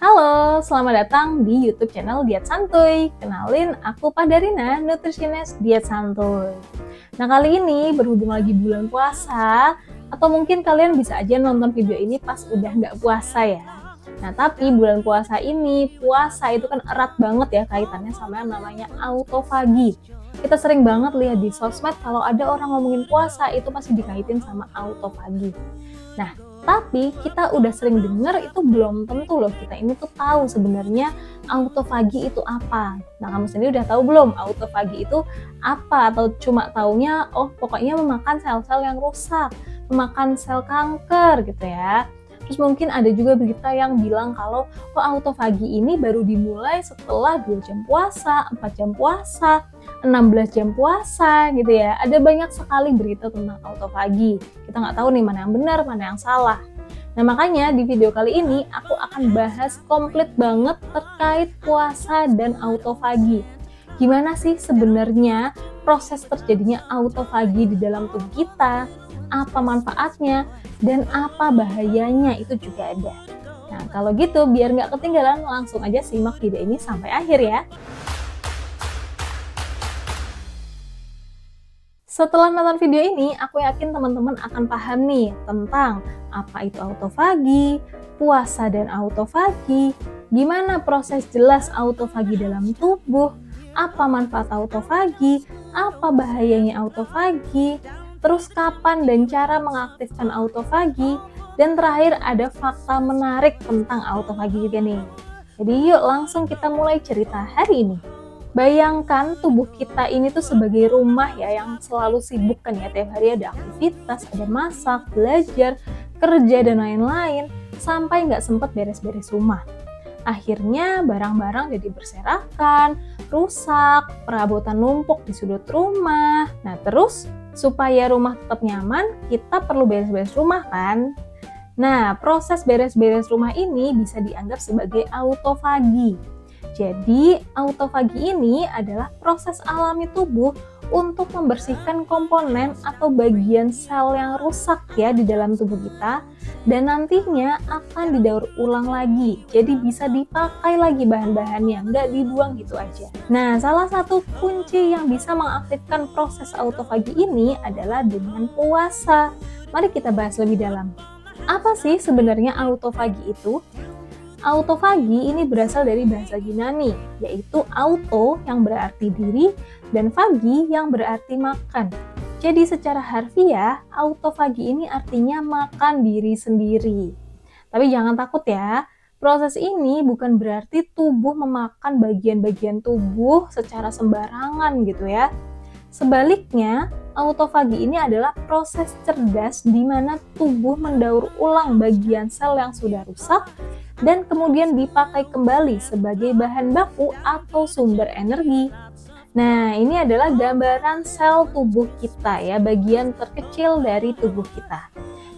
Halo, selamat datang di YouTube channel Diet Santuy. Kenalin, aku Padarina, nutritionist Diet Santuy. Nah, kali ini berhubung lagi bulan puasa, atau mungkin kalian bisa aja nonton video ini pas udah nggak puasa ya. Nah, tapi bulan puasa ini, puasa itu kan erat banget ya kaitannya sama yang namanya autofagi. Kita sering banget lihat di sosmed kalau ada orang ngomongin puasa itu pasti dikaitin sama autofagi. Nah, tapi kita udah sering dengar itu belum tentu loh kita ini tuh tahu sebenarnya autofagi itu apa. Nah, kamu sendiri udah tahu belum autofagi itu apa? Atau cuma taunya oh pokoknya memakan sel-sel yang rusak, memakan sel kanker gitu ya. Terus mungkin ada juga berita yang bilang kalau autofagi ini baru dimulai setelah 2 jam puasa, 4 jam puasa, 16 jam puasa gitu ya. Ada banyak sekali berita tentang autofagi. Kita nggak tahu nih mana yang benar, mana yang salah. Nah, makanya di video kali ini aku akan bahas komplit banget terkait puasa dan autofagi. Gimana sih sebenarnya proses terjadinya autofagi di dalam tubuh kita? Apa manfaatnya dan apa bahayanya itu juga ada. Nah, kalau gitu biar nggak ketinggalan langsung aja simak video ini sampai akhir ya. Setelah nonton video ini, aku yakin teman-teman akan paham nih tentang apa itu autofagi, puasa dan autofagi, gimana proses jelas autofagi dalam tubuh, apa manfaat autofagi, apa bahayanya autofagi, terus kapan dan cara mengaktifkan autofagi, dan terakhir ada fakta menarik tentang autofagi juga nih. Jadi yuk langsung kita mulai cerita hari ini. Bayangkan tubuh kita ini tuh sebagai rumah ya yang selalu sibuk kan ya, tiap hari ada aktivitas, ada masak, belajar, kerja dan lain-lain sampai nggak sempet beres-beres rumah. Akhirnya barang-barang jadi berserakan, rusak, perabotan numpuk di sudut rumah. Nah terus supaya rumah tetap nyaman, kita perlu beres-beres rumah kan? Nah, proses beres-beres rumah ini bisa dianggap sebagai autofagi. Jadi, autofagi ini adalah proses alami tubuh untuk membersihkan komponen atau bagian sel yang rusak ya di dalam tubuh kita dan nantinya akan didaur ulang lagi. Jadi bisa dipakai lagi bahan-bahannya, nggak dibuang gitu aja. Nah, salah satu kunci yang bisa mengaktifkan proses autofagi ini adalah dengan puasa. Mari kita bahas lebih dalam. Apa sih sebenarnya autofagi itu? Autofagi ini berasal dari bahasa Yunani, yaitu auto yang berarti diri dan fagi yang berarti makan. Jadi secara harfiah, autofagi ini artinya makan diri sendiri. Tapi jangan takut ya, proses ini bukan berarti tubuh memakan bagian-bagian tubuh secara sembarangan gitu ya. Sebaliknya, autofagi ini adalah proses cerdas di mana tubuh mendaur ulang bagian sel yang sudah rusak dan kemudian dipakai kembali sebagai bahan baku atau sumber energi. Nah, ini adalah gambaran sel tubuh kita ya, bagian terkecil dari tubuh kita.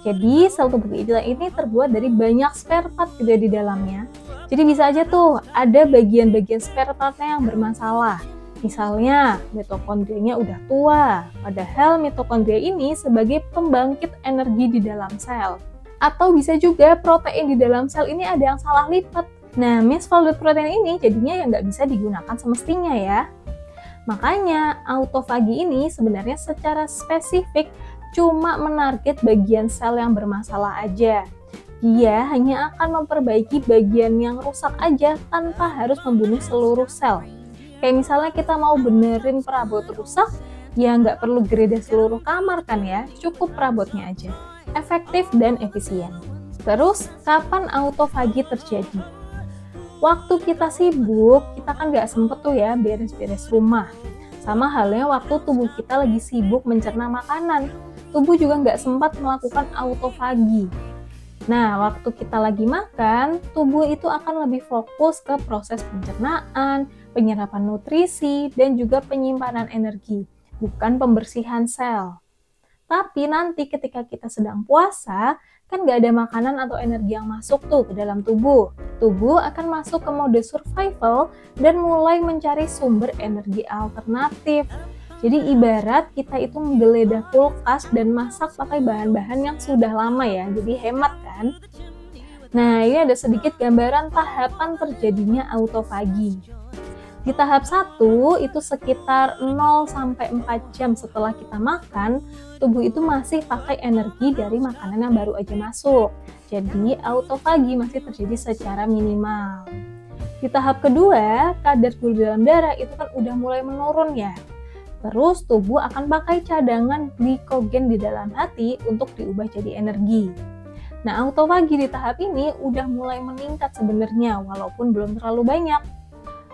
Jadi, sel tubuh kita ini terbuat dari banyak spare part juga di dalamnya. Jadi bisa aja tuh ada bagian-bagian spare partnya yang bermasalah. Misalnya, mitokondrianya udah tua, padahal mitokondria ini sebagai pembangkit energi di dalam sel. Atau bisa juga protein di dalam sel ini ada yang salah lipat. Nah, misfolded protein ini jadinya yang nggak bisa digunakan semestinya ya. Makanya, autofagi ini sebenarnya secara spesifik cuma menarget bagian sel yang bermasalah aja. Dia hanya akan memperbaiki bagian yang rusak aja tanpa harus membunuh seluruh sel. Kayak misalnya kita mau benerin perabot rusak, ya nggak perlu geledah seluruh kamar kan ya, cukup perabotnya aja. Efektif dan efisien. Terus, kapan autofagi terjadi? Waktu kita sibuk, kita kan nggak sempet tuh ya beres-beres rumah. Sama halnya waktu tubuh kita lagi sibuk mencerna makanan, tubuh juga nggak sempat melakukan autofagi. Nah, waktu kita lagi makan, tubuh itu akan lebih fokus ke proses pencernaan, penyerapan nutrisi, dan juga penyimpanan energi, bukan pembersihan sel. Tapi nanti ketika kita sedang puasa, kan nggak ada makanan atau energi yang masuk tuh ke dalam tubuh. Tubuh akan masuk ke mode survival dan mulai mencari sumber energi alternatif. Jadi ibarat kita itu menggeledah kulkas dan masak pakai bahan-bahan yang sudah lama ya, jadi hemat kan? Nah, ini ada sedikit gambaran tahapan terjadinya autofagi. Di tahap 1 itu sekitar 0-4 jam setelah kita makan, tubuh itu masih pakai energi dari makanan yang baru aja masuk. Jadi autofagi masih terjadi secara minimal. Di tahap kedua, kadar gula dalam darah itu kan udah mulai menurun ya. Terus tubuh akan pakai cadangan glikogen di dalam hati untuk diubah jadi energi. Nah, autofagi di tahap ini udah mulai meningkat sebenarnya, walaupun belum terlalu banyak.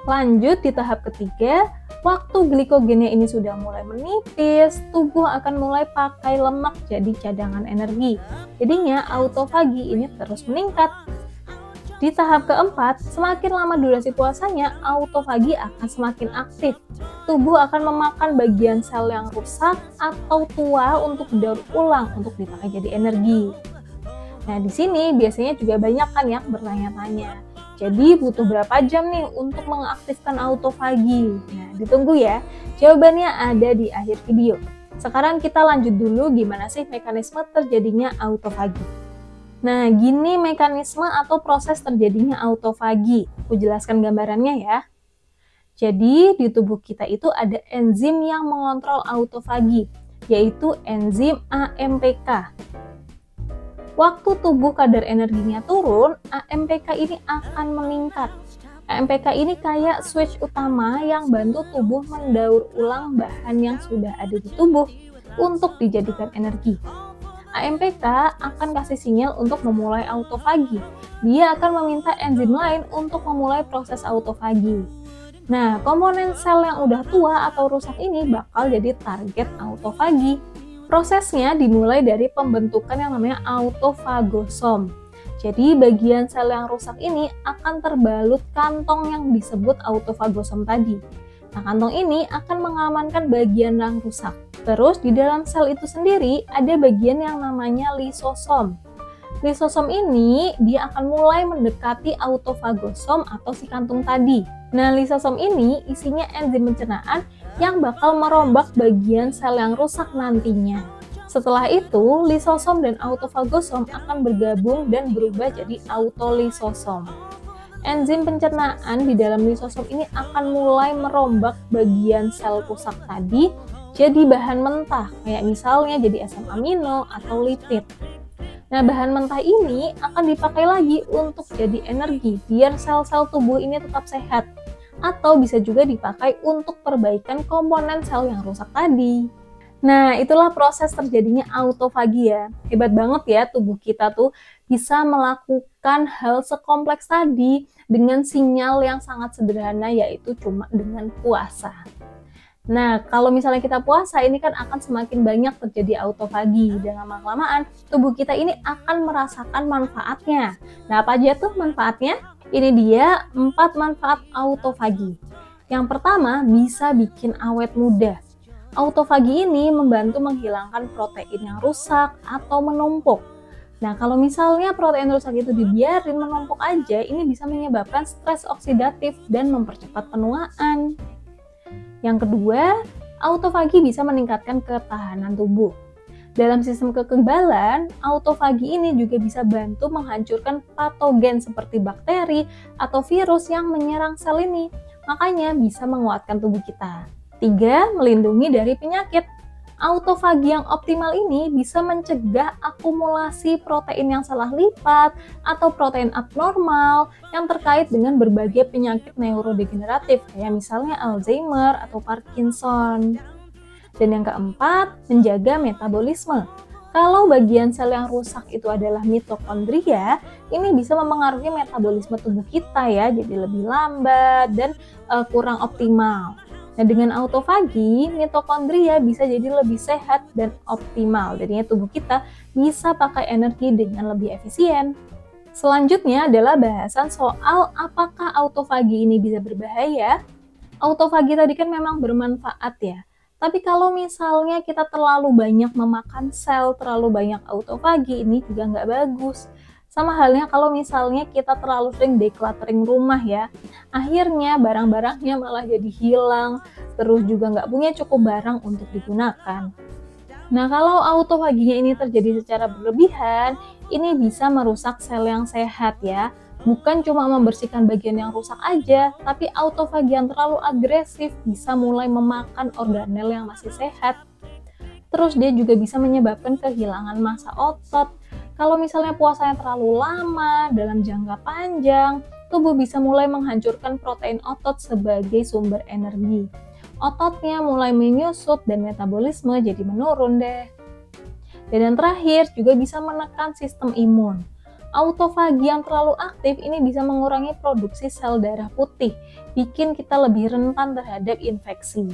Lanjut di tahap ketiga, waktu glikogennya ini sudah mulai menipis, tubuh akan mulai pakai lemak jadi cadangan energi. Jadinya autofagi ini terus meningkat. Di tahap keempat, semakin lama durasi puasanya, autofagi akan semakin aktif. Tubuh akan memakan bagian sel yang rusak atau tua untuk didaur ulang untuk dipakai jadi energi. Nah, di sini biasanya juga banyak kan yang bertanya-tanya. Jadi butuh berapa jam nih untuk mengaktifkan autofagi? Nah, ditunggu ya. Jawabannya ada di akhir video. Sekarang kita lanjut dulu gimana sih mekanisme terjadinya autofagi. Nah, gini mekanisme atau proses terjadinya autofagi. Aku jelaskan gambarannya ya. Jadi, di tubuh kita itu ada enzim yang mengontrol autofagi, yaitu enzim AMPK. Waktu tubuh kadar energinya turun, AMPK ini akan meningkat. AMPK ini kayak switch utama yang bantu tubuh mendaur ulang bahan yang sudah ada di tubuh untuk dijadikan energi. AMPK akan kasih sinyal untuk memulai autofagi. Dia akan meminta enzim lain untuk memulai proses autofagi. Nah, komponen sel yang udah tua atau rusak ini bakal jadi target autofagi. Prosesnya dimulai dari pembentukan yang namanya autofagosom. Jadi bagian sel yang rusak ini akan terbalut kantong yang disebut autofagosom tadi. Nah, kantong ini akan mengamankan bagian yang rusak. Terus di dalam sel itu sendiri ada bagian yang namanya lisosom. Lisosom ini dia akan mulai mendekati autofagosom atau si kantung tadi. Nah, lisosom ini isinya enzim pencernaan yang bakal merombak bagian sel yang rusak nantinya. Setelah itu, lisosom dan autofagosom akan bergabung dan berubah jadi autolisosom. Enzim pencernaan di dalam lisosom ini akan mulai merombak bagian sel rusak tadi jadi bahan mentah, kayak misalnya jadi asam amino atau lipid. Nah, bahan mentah ini akan dipakai lagi untuk jadi energi biar sel-sel tubuh ini tetap sehat. Atau bisa juga dipakai untuk perbaikan komponen sel yang rusak tadi. Nah, itulah proses terjadinya autofagi ya. Hebat banget ya tubuh kita tuh bisa melakukan hal sekompleks tadi dengan sinyal yang sangat sederhana, yaitu cuma dengan puasa. Nah, kalau misalnya kita puasa, ini kan akan semakin banyak terjadi autofagi. Dan lama-kelamaan, tubuh kita ini akan merasakan manfaatnya. Nah, apa aja tuh manfaatnya? Ini dia 4 manfaat autofagi. Yang pertama, bisa bikin awet muda. Autofagi ini membantu menghilangkan protein yang rusak atau menumpuk. Nah, kalau misalnya protein rusak itu dibiarin menumpuk aja, ini bisa menyebabkan stres oksidatif dan mempercepat penuaan. Yang kedua, autofagi bisa meningkatkan ketahanan tubuh. Dalam sistem kekebalan, autofagi ini juga bisa bantu menghancurkan patogen seperti bakteri atau virus yang menyerang sel ini. Makanya bisa menguatkan tubuh kita. 3. Melindungi dari penyakit. Autofagi yang optimal ini bisa mencegah akumulasi protein yang salah lipat atau protein abnormal yang terkait dengan berbagai penyakit neurodegeneratif kayak misalnya Alzheimer atau Parkinson. Dan yang keempat, menjaga metabolisme. Kalau bagian sel yang rusak itu adalah mitokondria, ini bisa mempengaruhi metabolisme tubuh kita ya, jadi lebih lambat dan kurang optimal. Nah, dengan autofagi, mitokondria bisa jadi lebih sehat dan optimal. Jadinya tubuh kita bisa pakai energi dengan lebih efisien. Selanjutnya adalah bahasan soal apakah autofagi ini bisa berbahaya. Autofagi tadi kan memang bermanfaat ya. Tapi kalau misalnya kita terlalu banyak memakan sel, terlalu banyak autofagi, ini juga nggak bagus. Sama halnya kalau misalnya kita terlalu sering decluttering rumah ya, akhirnya barang-barangnya malah jadi hilang, terus juga nggak punya cukup barang untuk digunakan. Nah, kalau autofaginya ini terjadi secara berlebihan, ini bisa merusak sel yang sehat ya. Bukan cuma membersihkan bagian yang rusak aja, tapi autofagi yang terlalu agresif bisa mulai memakan organel yang masih sehat. Terus dia juga bisa menyebabkan kehilangan massa otot. Kalau misalnya puasanya terlalu lama, dalam jangka panjang, tubuh bisa mulai menghancurkan protein otot sebagai sumber energi. Ototnya mulai menyusut dan metabolisme jadi menurun deh. Dan yang terakhir juga bisa menekan sistem imun. Autofagi yang terlalu aktif ini bisa mengurangi produksi sel darah putih, bikin kita lebih rentan terhadap infeksi.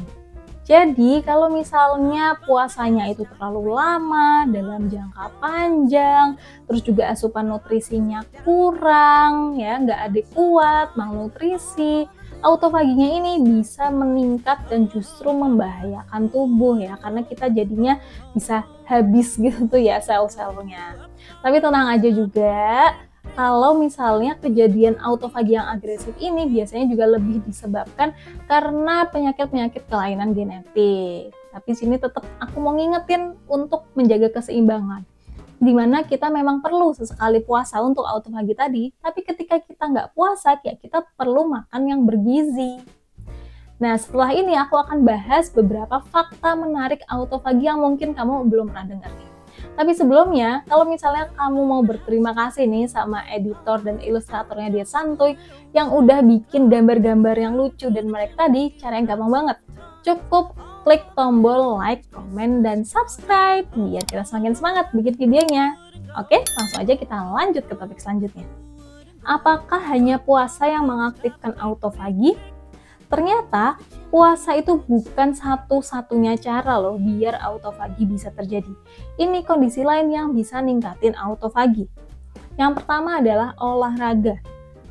Jadi kalau misalnya puasanya itu terlalu lama, dalam jangka panjang, terus juga asupan nutrisinya kurang, ya nggak adekuat, malnutrisi, autofaginya ini bisa meningkat dan justru membahayakan tubuh ya, karena kita jadinya bisa habis gitu tuh ya sel-selnya. Tapi tenang aja juga, kalau misalnya kejadian autofagi yang agresif ini biasanya juga lebih disebabkan karena penyakit-penyakit kelainan genetik. Tapi sini tetap aku mau ngingetin untuk menjaga keseimbangan. Dimana kita memang perlu sesekali puasa untuk autofagi tadi, tapi ketika kita nggak puasa, ya kita perlu makan yang bergizi. Nah, setelah ini aku akan bahas beberapa fakta menarik autofagi yang mungkin kamu belum pernah dengar nih. Tapi sebelumnya, kalau misalnya kamu mau berterima kasih nih sama editor dan ilustratornya Diet Santuy yang udah bikin gambar-gambar yang lucu dan menarik tadi, cara yang gampang banget. Cukup klik tombol like, komen, dan subscribe biar kita semakin semangat bikin videonya. Oke, langsung aja kita lanjut ke topik selanjutnya. Apakah hanya puasa yang mengaktifkan autofagi? Ternyata puasa itu bukan satu-satunya cara loh biar autofagi bisa terjadi. Ini kondisi lain yang bisa ningkatin autofagi. Yang pertama adalah olahraga.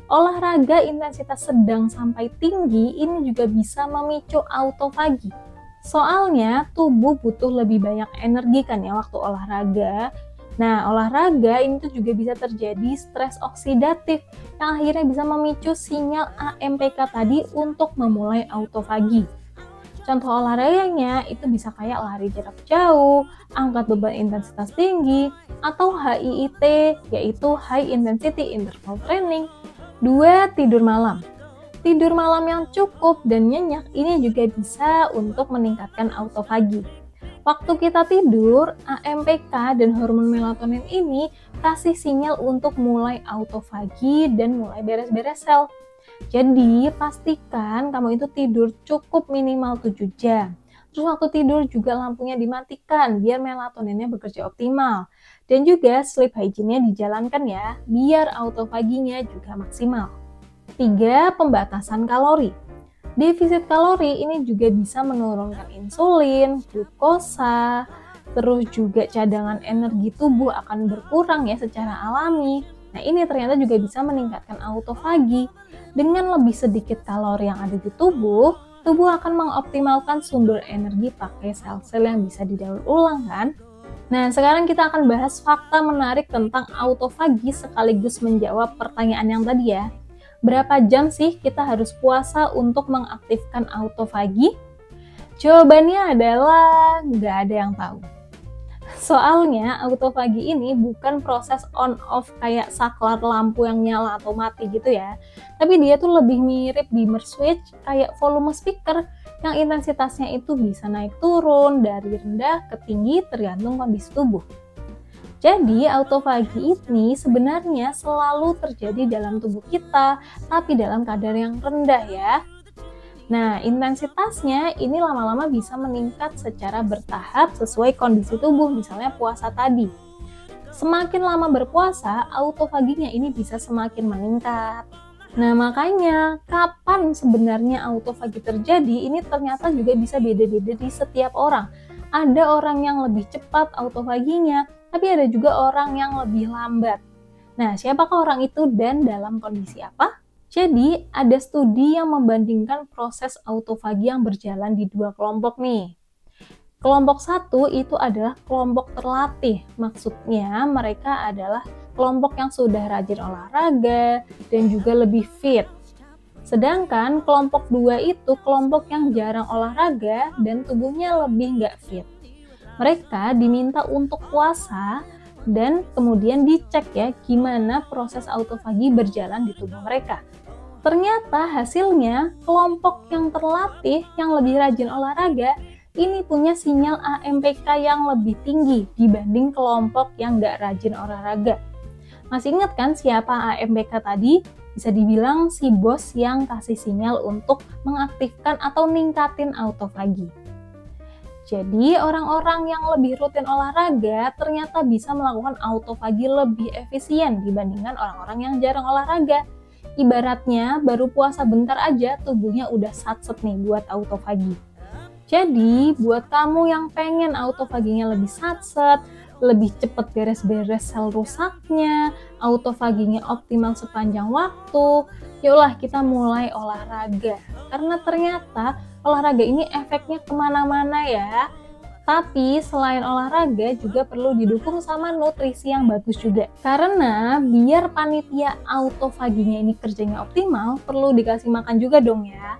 Olahraga intensitas sedang sampai tinggi ini juga bisa memicu autofagi. Soalnya tubuh butuh lebih banyak energi kan ya waktu olahraga. Nah, olahraga ini tuh juga bisa terjadi stres oksidatif yang akhirnya bisa memicu sinyal AMPK tadi untuk memulai autofagi. Contoh olahraganya itu bisa kayak lari jarak jauh, angkat beban intensitas tinggi, atau HIIT yaitu High Intensity Interval Training. 2. Tidur malam. Tidur malam yang cukup dan nyenyak ini juga bisa untuk meningkatkan autofagi. Waktu kita tidur, AMPK dan hormon melatonin ini kasih sinyal untuk mulai autofagi dan mulai beres-beres sel. Jadi, pastikan kamu itu tidur cukup minimal 7 jam. Terus waktu tidur juga lampunya dimatikan biar melatoninnya bekerja optimal. Dan juga sleep hygiene-nya dijalankan ya, biar autofaginya juga maksimal. 3. Pembatasan kalori. Defisit kalori ini juga bisa menurunkan insulin, glukosa, terus juga cadangan energi tubuh akan berkurang ya secara alami. Nah, ini ternyata juga bisa meningkatkan autofagi. Dengan lebih sedikit kalori yang ada di tubuh akan mengoptimalkan sumber energi pakai sel-sel yang bisa didaur ulang kan. Nah, sekarang kita akan bahas fakta menarik tentang autofagi sekaligus menjawab pertanyaan yang tadi ya. Berapa jam sih kita harus puasa untuk mengaktifkan autofagi? Jawabannya adalah nggak ada yang tahu. Soalnya autofagi ini bukan proses on-off kayak saklar lampu yang nyala atau mati gitu ya. Tapi dia tuh lebih mirip dimmer switch kayak volume speaker yang intensitasnya itu bisa naik turun dari rendah ke tinggi tergantung kondisi tubuh. Jadi autofagi ini sebenarnya selalu terjadi dalam tubuh kita, tapi dalam kadar yang rendah ya. Nah, intensitasnya ini lama-lama bisa meningkat secara bertahap sesuai kondisi tubuh, misalnya puasa tadi. Semakin lama berpuasa, autofaginya ini bisa semakin meningkat. Nah, makanya kapan sebenarnya autofagi terjadi ini ternyata juga bisa beda-beda di setiap orang. Ada orang yang lebih cepat autofaginya, tapi ada juga orang yang lebih lambat. Nah, siapakah orang itu dan dalam kondisi apa? Jadi, ada studi yang membandingkan proses autofagi yang berjalan di 2 kelompok nih. Kelompok 1 itu adalah kelompok terlatih. Maksudnya, mereka adalah kelompok yang sudah rajin olahraga dan juga lebih fit. Sedangkan kelompok 2 itu kelompok yang jarang olahraga dan tubuhnya lebih nggak fit. Mereka diminta untuk puasa, dan kemudian dicek ya gimana proses autofagi berjalan di tubuh mereka. Ternyata hasilnya kelompok yang terlatih yang lebih rajin olahraga ini punya sinyal AMPK yang lebih tinggi dibanding kelompok yang nggak rajin olahraga. Masih ingat kan siapa AMPK tadi? Bisa dibilang si bos yang kasih sinyal untuk mengaktifkan atau ningkatin autofagi. Jadi orang-orang yang lebih rutin olahraga ternyata bisa melakukan autofagi lebih efisien dibandingkan orang-orang yang jarang olahraga. Ibaratnya baru puasa bentar aja tubuhnya udah satset nih buat autofagi. Jadi buat kamu yang pengen autofaginya lebih satset, lebih cepat beres-beres sel rusaknya, autofaginya optimal sepanjang waktu, yuklah kita mulai olahraga. Karena ternyata olahraga ini efeknya kemana-mana ya. Tapi selain olahraga juga perlu didukung sama nutrisi yang bagus juga. Karena biar panitia autofaginya ini kerjanya optimal, perlu dikasih makan juga dong ya.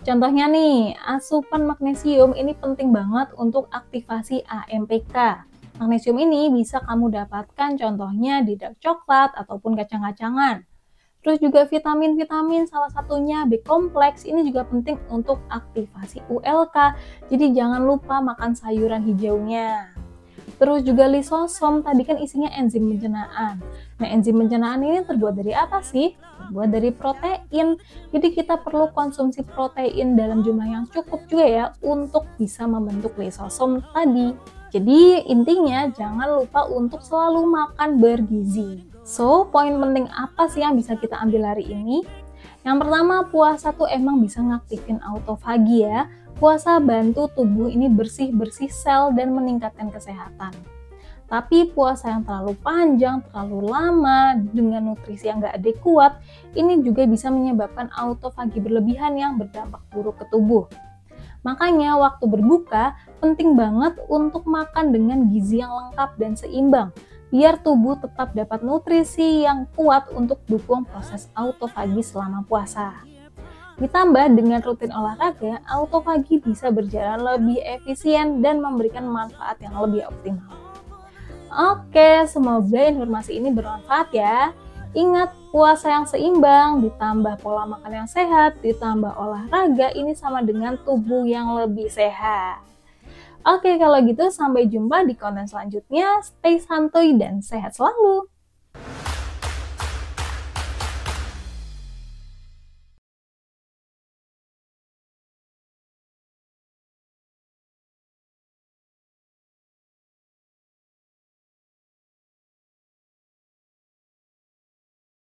Contohnya nih, asupan magnesium ini penting banget untuk aktivasi AMPK. Magnesium ini bisa kamu dapatkan contohnya di dark coklat ataupun kacang-kacangan. Terus juga vitamin-vitamin, salah satunya B kompleks, ini juga penting untuk aktivasi ULK. Jadi jangan lupa makan sayuran hijaunya. Terus juga lisosom, tadi kan isinya enzim pencernaan. Nah, enzim pencernaan ini terbuat dari apa sih? Terbuat dari protein. Jadi kita perlu konsumsi protein dalam jumlah yang cukup juga ya untuk bisa membentuk lisosom tadi. Jadi intinya jangan lupa untuk selalu makan bergizi. So, poin penting apa sih yang bisa kita ambil hari ini? Yang pertama, puasa tuh emang bisa ngaktifin autofagi ya. Puasa bantu tubuh ini bersih-bersih sel dan meningkatkan kesehatan. Tapi puasa yang terlalu panjang, terlalu lama, dengan nutrisi yang gak adekuat, ini juga bisa menyebabkan autofagi berlebihan yang berdampak buruk ke tubuh. Makanya waktu berbuka, penting banget untuk makan dengan gizi yang lengkap dan seimbang, biar tubuh tetap dapat nutrisi yang kuat untuk dukung proses autofagi selama puasa. Ditambah dengan rutin olahraga, autofagi bisa berjalan lebih efisien dan memberikan manfaat yang lebih optimal. Oke, semoga informasi ini bermanfaat ya. Ingat, puasa yang seimbang, ditambah pola makan yang sehat, ditambah olahraga, ini sama dengan tubuh yang lebih sehat. Oke, kalau gitu sampai jumpa di konten selanjutnya. Stay santuy dan sehat selalu.